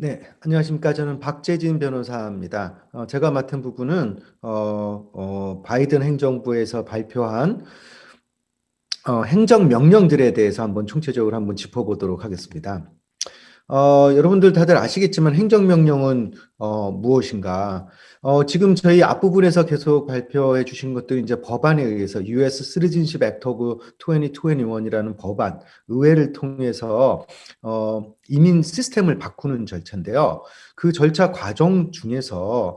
네, 안녕하십니까. 저는 박재진 변호사입니다. 제가 맡은 부분은 바이든 행정부에서 발표한 행정명령들에 대해서 한번 총체적으로 한번 짚어보도록 하겠습니다. 여러분들 다들 아시겠지만 행정명령은 무엇인가? 지금 저희 앞부분에서 계속 발표해 주신 것들은 이제 법안에 의해서 US Citizenship Act of 2021이라는 법안, 의회를 통해서 이민 시스템을 바꾸는 절차인데요. 그 절차 과정 중에서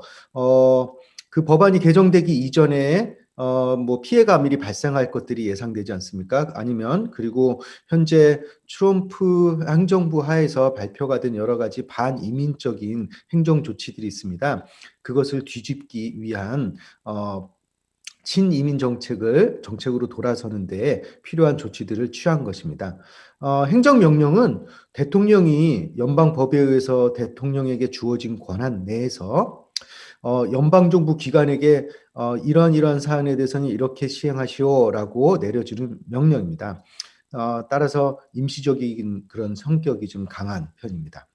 그 법안이 개정되기 이전에 뭐 피해가 미리 발생할 것들이 예상되지 않습니까? 아니면 그리고 현재 트럼프 행정부 하에서 발표가 된 여러 가지 반이민적인 행정 조치들이 있습니다. 그것을 뒤집기 위한 친이민 정책으로 돌아서는 데 필요한 조치들을 취한 것입니다. 행정명령은 대통령이 연방법에 의해서 대통령에게 주어진 권한 내에서 연방정부 기관에게 이러한 사안에 대해서는 이렇게 시행하시오라고 내려주는 명령입니다. 따라서 임시적인 그런 성격이 좀 강한 편입니다.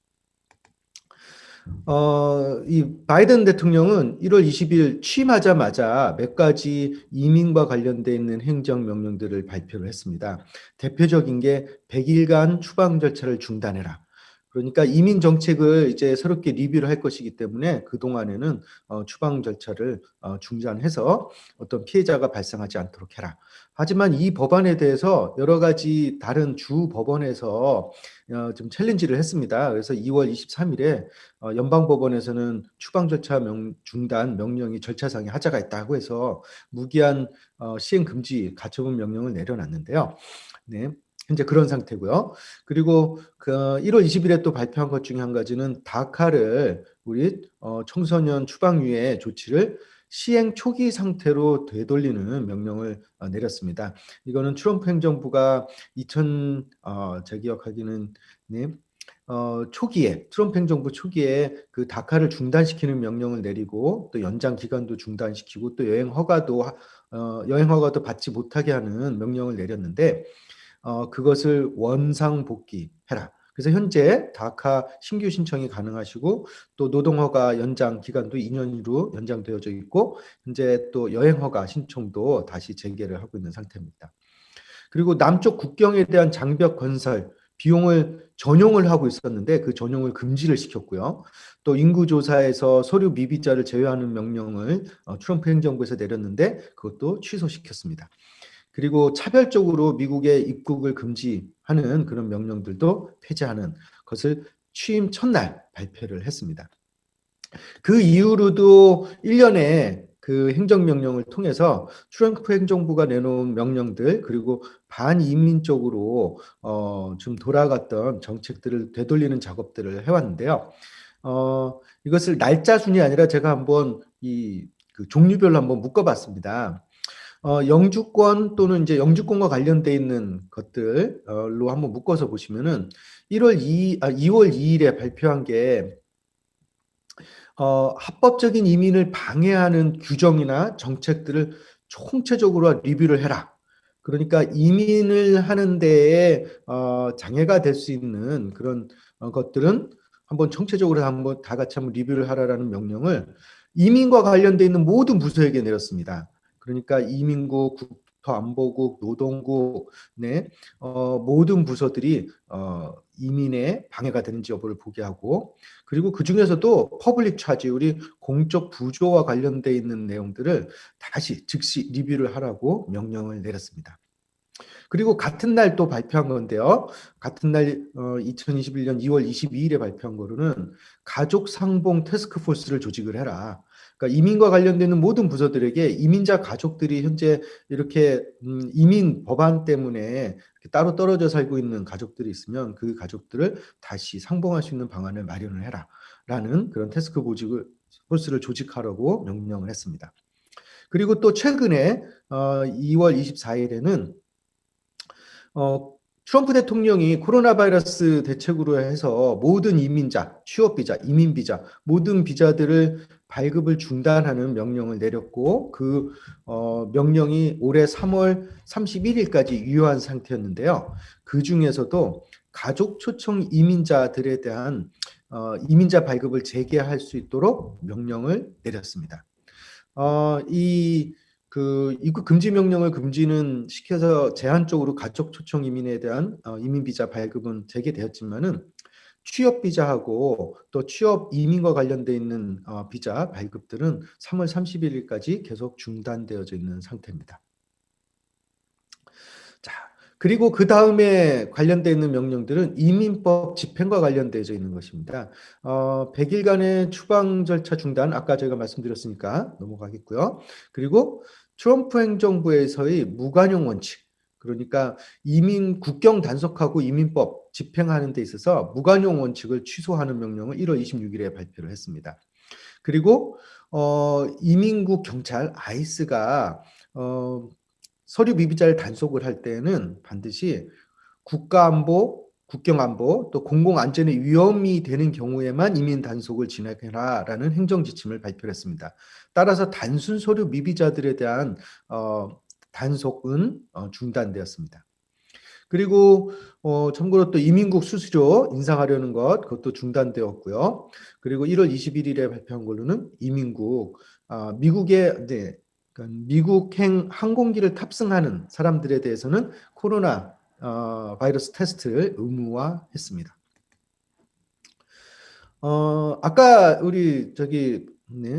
이 바이든 대통령은 1월 20일 취임하자마자 몇 가지 이민과 관련돼 있는 행정명령들을 발표를 했습니다. 대표적인 게 100일간 추방 절차를 중단해라. 그러니까 이민 정책을 이제 새롭게 리뷰를 할 것이기 때문에 그동안에는 추방 절차를 중단해서 어떤 피해자가 발생하지 않도록 해라. 하지만 이 법안에 대해서 여러 가지 다른 주 법원에서 좀 챌린지를 했습니다. 그래서 2월 23일에 연방법원에서는 추방 절차 중단 명령이 절차상에 하자가 있다고 해서 무기한 시행 금지 가처분 명령을 내려놨는데요. 네. 현재 그런 상태고요. 그리고 그 1월 20일에 또 발표한 것 중에 한 가지는 다카를 우리 청소년 추방유예 조치를 시행 초기 상태로 되돌리는 명령을 내렸습니다. 이거는 트럼프 행정부가 제 기억하기는 네, 초기에 트럼프 행정부 초기에 그 다카를 중단시키는 명령을 내리고 또 연장 기간도 중단시키고 또 여행 허가도 받지 못하게 하는 명령을 내렸는데 그것을 원상복귀해라. 그래서 현재 다카 신규 신청이 가능하시고 또 노동허가 연장 기간도 2년으로 연장되어져 있고 현재 또 여행허가 신청도 다시 재개를 하고 있는 상태입니다. 그리고 남쪽 국경에 대한 장벽 건설 비용을 전용을 하고 있었는데 그 전용을 금지를 시켰고요. 또 인구조사에서 서류 미비자를 제외하는 명령을 트럼프 행정부에서 내렸는데 그것도 취소시켰습니다. 그리고 차별적으로 미국의 입국을 금지하는 그런 명령들도 폐지하는 것을 취임 첫날 발표를 했습니다. 그 이후로도 1년의 그 행정명령을 통해서 트럼프 행정부가 내놓은 명령들 그리고 반이민적으로 좀 돌아갔던 정책들을 되돌리는 작업들을 해왔는데요. 이것을 날짜 순이 아니라 제가 한번 그 종류별로 한번 묶어봤습니다. 영주권 또는 이제 영주권과 관련돼 있는 것들로 한번 묶어서 보시면은 2월 2일에 발표한 게 합법적인 이민을 방해하는 규정이나 정책들을 총체적으로 리뷰를 해라. 그러니까 이민을 하는 데에 장애가 될 수 있는 그런 것들은 한번 총체적으로 한번 다 같이 한번 리뷰를 하라라는 명령을 이민과 관련돼 있는 모든 부서에게 내렸습니다. 그러니까 이민국, 국토안보국, 노동국, 네, 모든 부서들이 이민에 방해가 되는지 여부를 보게 하고 그리고 그 중에서도 퍼블릭 차지 우리 공적 부조와 관련돼 있는 내용들을 다시 즉시 리뷰를 하라고 명령을 내렸습니다. 그리고 같은 날 또 발표한 건데요. 같은 날 2021년 2월 22일에 발표한 거로는 가족 상봉 태스크포스를 조직을 해라. 그러니까 이민과 관련되는 모든 부서들에게 이민자 가족들이 현재 이렇게 이민 법안 때문에 따로 떨어져 살고 있는 가족들이 있으면 그 가족들을 다시 상봉할 수 있는 방안을 마련을 해라라는 그런 태스크포스를 조직하라고 명령을 했습니다. 그리고 또 최근에 2월 24일에는 트럼프 대통령이 코로나 바이러스 대책으로 해서 모든 이민자, 취업비자, 이민비자, 모든 비자들을 발급을 중단하는 명령을 내렸고 그 명령이 올해 3월 31일까지 유효한 상태였는데요. 그 중에서도 가족 초청 이민자들에 대한 이민자 발급을 재개할 수 있도록 명령을 내렸습니다. 입국 금지 명령을 금지는 시켜서 제한적으로 가족 초청 이민에 대한 이민 비자 발급은 재개되었지만은 취업 비자하고 또 취업 이민과 관련돼 있는 비자 발급들은 3월 31일까지 계속 중단되어져 있는 상태입니다. 자, 그리고 그 다음에 관련되어 있는 명령들은 이민법 집행과 관련되어져 있는 것입니다. 100일간의 추방 절차 중단, 아까 제가 말씀드렸으니까 넘어가겠고요. 그리고 트럼프 행정부에서의 무관용 원칙, 그러니까 이민 국경 단속하고 이민법 집행하는 데 있어서 무관용 원칙을 취소하는 명령을 1월 26일에 발표를 했습니다. 그리고 이민국 경찰 아이스가 서류 미비자를 단속을 할 때는 반드시 국가안보, 국경안보, 또 공공안전에 위험이 되는 경우에만 이민 단속을 진행해라라는 행정지침을 발표했습니다. 따라서 단순 서류 미비자들에 대한 단속은 중단되었습니다. 그리고 참고로 또 이민국 수수료 인상하려는 것 그것도 중단되었고요. 그리고 1월 21일에 발표한 걸로는 이민국 미국의 미국행 항공기를 탑승하는 사람들에 대해서는 코로나 바이러스 테스트를 의무화했습니다. 아까 우리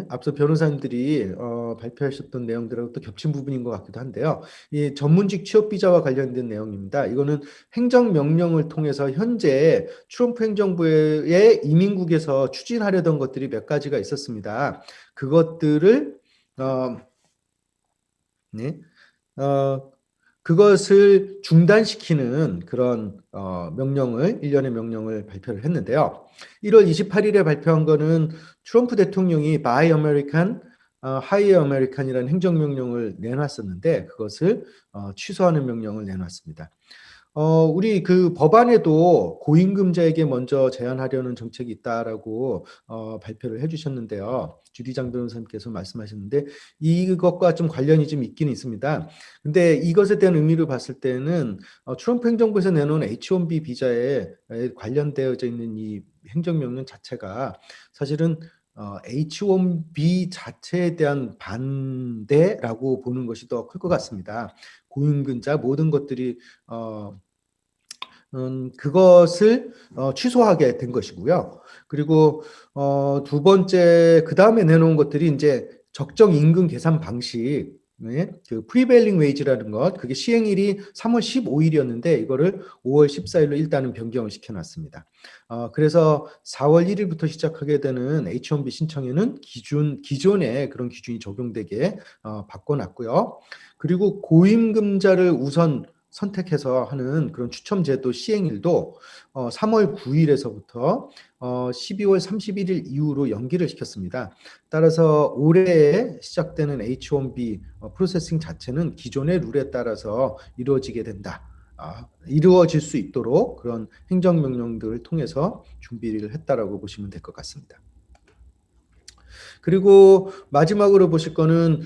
앞서 변호사님들이 발표하셨던 내용들하고 또 겹친 부분인 것 같기도 한데요. 이 전문직 취업 비자와 관련된 내용입니다. 이거는 행정명령을 통해서 현재 트럼프 행정부의 이민국에서 추진하려던 것들이 몇 가지가 있었습니다. 그것들을 그것을 중단시키는 그런 일련의 명령을 발표를 했는데요. 1월 28일에 발표한 거는 트럼프 대통령이 Buy American, Hire American이라는 행정명령을 내놨었는데 그것을 취소하는 명령을 내놨습니다. 우리 그 법안에도 고임금자에게 먼저 제한하려는 정책이 있다라고 발표를 해주셨는데요. 주디장 변호사님께서 말씀하셨는데 이것과 좀 관련이 좀 있긴 있습니다. 근데 이것에 대한 의미를 봤을 때는 트럼프 행정부에서 내놓은 H-1B 비자에 관련되어져 있는 이 행정명령 자체가 사실은 H-1B 자체에 대한 반대라고 보는 것이 더 클 것 같습니다. 고임금자 모든 것들이 그것을 취소하게 된 것이고요. 그리고 두 번째 그 다음에 내놓은 것들이 이제 적정 임금 계산 방식, 그 프리베일링 웨이지라는 것, 그게 시행일이 3월 15일이었는데 이거를 5월 14일로 일단은 변경을 시켜놨습니다. 그래서 4월 1일부터 시작하게 되는 H-1B 신청에는 기존의 그런 기준이 적용되게 바꿔놨고요. 그리고 고임금자를 우선 선택해서 하는 그런 추첨제도 시행일도 3월 9일에서부터 12월 31일 이후로 연기를 시켰습니다. 따라서 올해 시작되는 H-1B 프로세싱 자체는 기존의 룰에 따라서 이루어지게 된다. 이루어질 수 있도록 그런 행정명령들을 통해서 준비를 했다라고 보시면 될 것 같습니다. 그리고 마지막으로 보실 거는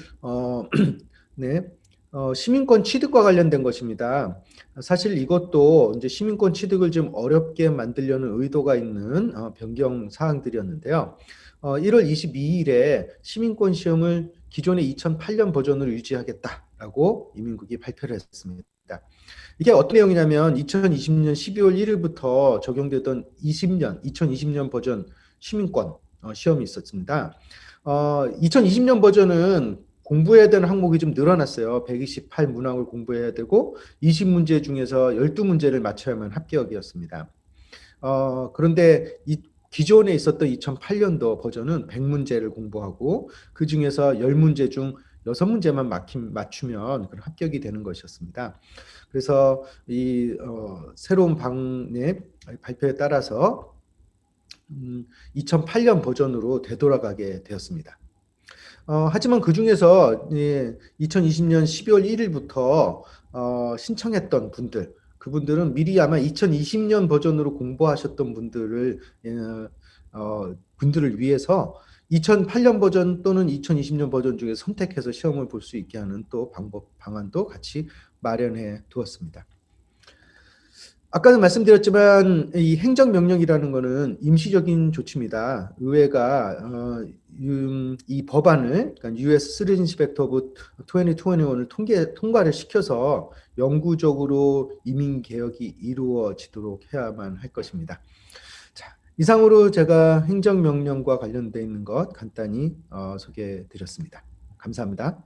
시민권 취득과 관련된 것입니다. 사실 이것도 이제 시민권 취득을 좀 어렵게 만들려는 의도가 있는 변경 사항들이었는데요. 1월 22일에 시민권 시험을 기존의 2008년 버전으로 유지하겠다라고 이민국이 발표를 했습니다. 이게 어떤 내용이냐면 2020년 12월 1일부터 적용되던 2020년 버전 시민권 시험이 있었습니다. 2020년 버전은 공부해야 되는 항목이 좀 늘어났어요. 128 문항을 공부해야 되고 20문제 중에서 12문제를 맞춰야만 합격이었습니다. 그런데 기존에 있었던 2008년도 버전은 100문제를 공부하고 그 중에서 10문제 중 6문제만 맞추면 그런 합격이 되는 것이었습니다. 그래서 이 새로운 방의 발표에 따라서 2008년 버전으로 되돌아가게 되었습니다. 하지만 그 중에서 2020년 12월 1일부터 신청했던 분들, 그분들은 미리 아마 2020년 버전으로 공부하셨던 분들을 위해서 2008년 버전 또는 2020년 버전 중에 선택해서 시험을 볼 수 있게 하는 또 방안도 같이 마련해 두었습니다. 아까도 말씀드렸지만 이 행정명령이라는 거는 임시적인 조치입니다. 의회가 이 법안을, 그러니까 US Citizenship Act of 2021을 통과를 시켜서 영구적으로 이민 개혁이 이루어지도록 해야만 할 것입니다. 자, 이상으로 제가 행정명령과 관련돼 있는 것 간단히 소개해 드렸습니다. 감사합니다.